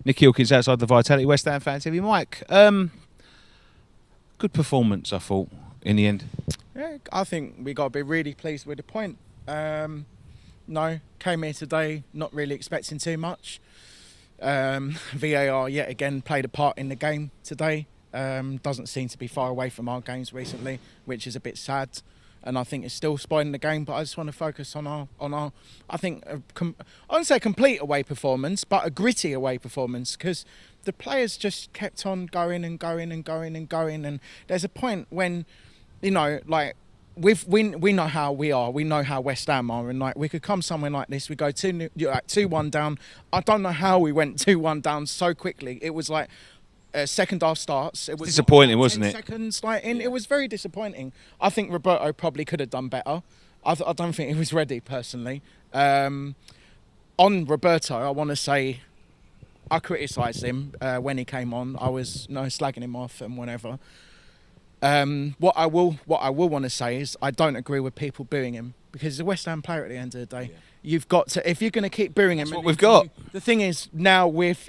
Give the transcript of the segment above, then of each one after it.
Nicky Hawkins outside the Vitality West Ham Fan TV. Mike, good performance, I thought, in the end. Yeah, I think we got to be really pleased with the point. No, came here today not really expecting too much. VAR yet again played a part in the game today. Doesn't seem to be far away from our games recently, which is a bit sad. And I think it's still spoiling the game. But I just want to focus on our. I think I wouldn't say a complete away performance, but a gritty away performance, because the players just kept on going and going and going and going. And there's a point when, you know, like we know how we are. We know how West Ham are, and like we could come somewhere like this. We go 2-1 down. I don't know how we went 2-1 down so quickly. It was like. Second half starts. It was disappointing, wasn't it? Seconds, it was very disappointing. I think Roberto probably could have done better. I don't think he was ready personally. On Roberto, I want to say I criticised him when he came on. I was slagging him off and whatever. What I will want to say is I don't agree with people booing him, because he's a West Ham player at the end of the day. Yeah. You've got to, if you're going to keep booing him. That's what we've got. The thing is now with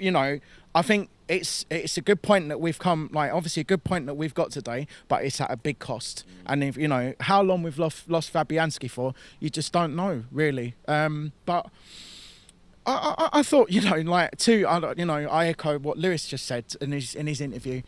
I think it's a good point that we've come, like obviously a good point that we've got today, but it's at a big cost. And if how long we've lost Fabianski for, you just don't know really. But I thought I echo what Lewis just said in his interview.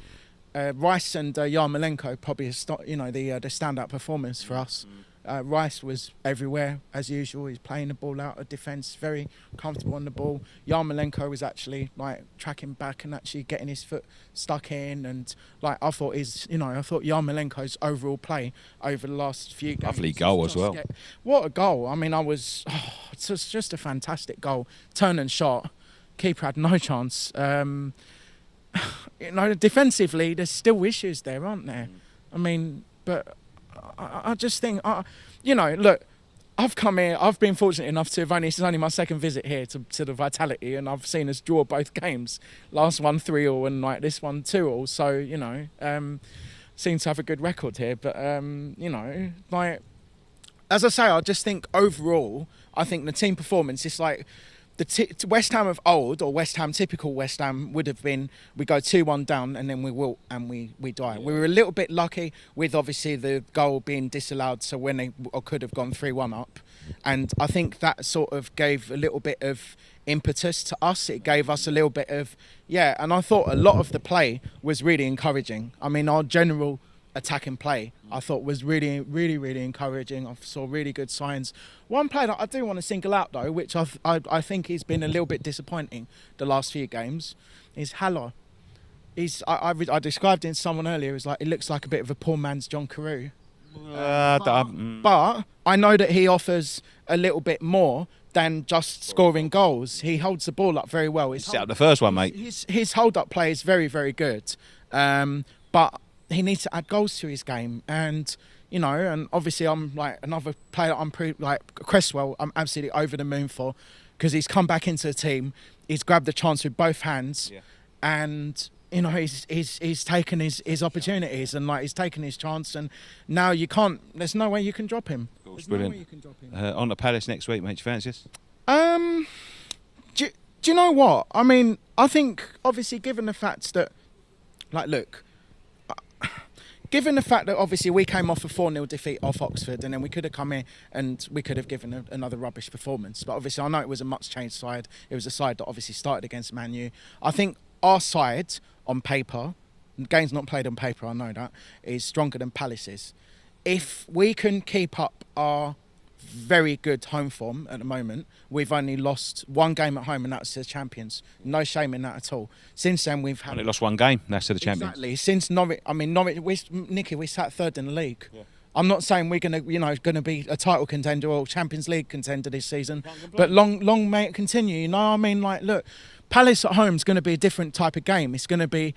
Rice and Yarmolenko probably the standout performers for us. Rice was everywhere as usual. He's playing the ball out of defence, very comfortable on the ball. Yarmolenko was actually like tracking back and actually getting his foot stuck in, and like I thought Yarmolenko's overall play over the last few games. Lovely goal as well. What a goal! I mean, it's just a fantastic goal. Turn and shot. Keeper had no chance. Defensively, there's still issues there, aren't there? I mean, but I just think, look, I've come here. I've been fortunate enough to have it's only my second visit here to the Vitality, and I've seen us draw both games. Last one 3-3, and like this one 2-2. So seem to have a good record here. But as I say, I just think overall, I think the team performance is like. West Ham of old, or typical West Ham, would have been we go 2-1 down and then we wilt and we die. Yeah. We were a little bit lucky with obviously the goal being disallowed, so when they could have gone 3-1 up, and I think that sort of gave a little bit of impetus to us. It gave us a little bit of and I thought a lot of the play was really encouraging. I mean, our general attacking play I thought was really, really, really encouraging. I saw really good signs. One player that I do want to single out though, which I think he's been a little bit disappointing the last few games, is Haller. I described him to someone earlier as like he looks like a bit of a poor man's John Carew. But I know that he offers a little bit more than just scoring goals. He holds the ball up very well. Set up the first one, mate. His hold-up play is very, very good. But he needs to add goals to his game. And, and obviously I'm like another player Cresswell, I'm absolutely over the moon for, because he's come back into the team. He's grabbed the chance with both hands. Yeah. And, he's taken his opportunities and he's taken his chance, and now there's no way you can drop him. There's brilliant. No way you can drop him. On to Palace next week, mate. You fancy this? Do you know what? I mean, I think obviously given the fact that, given the fact that obviously we came off a 4-0 defeat off Oxford, and then we could have come here and we could have given another rubbish performance. But obviously I know it was a much changed side. It was a side that obviously started against Man U. I think our side on paper, the game's not played on paper, I know that, is stronger than Palace's. If we can keep up our very good home form at the moment, we've only lost one game at home, and that's the champions. No shame in that at all. Since then, we've only lost one game. That's to the champions. Exactly. Since Norwich, we sat third in the league. Yeah. I'm not saying we're gonna be a title contender or Champions League contender this season, but long may it continue. Look, Palace at home is going to be a different type of game. It's going to be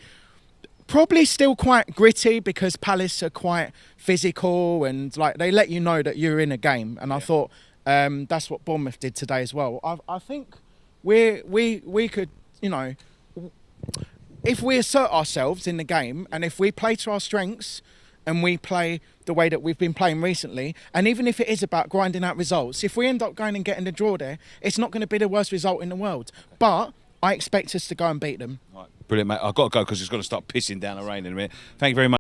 probably still quite gritty, because Palace are quite physical and they let you know that you're in a game. And I thought that's what Bournemouth did today as well. I think we could, if we assert ourselves in the game, and if we play to our strengths and we play the way that we've been playing recently, and even if it is about grinding out results, if we end up going and getting the draw there, it's not going to be the worst result in the world. But I expect us to go and beat them. Right. Brilliant, mate. I've got to go because it's got to start pissing down the rain in a minute. Thank you very much.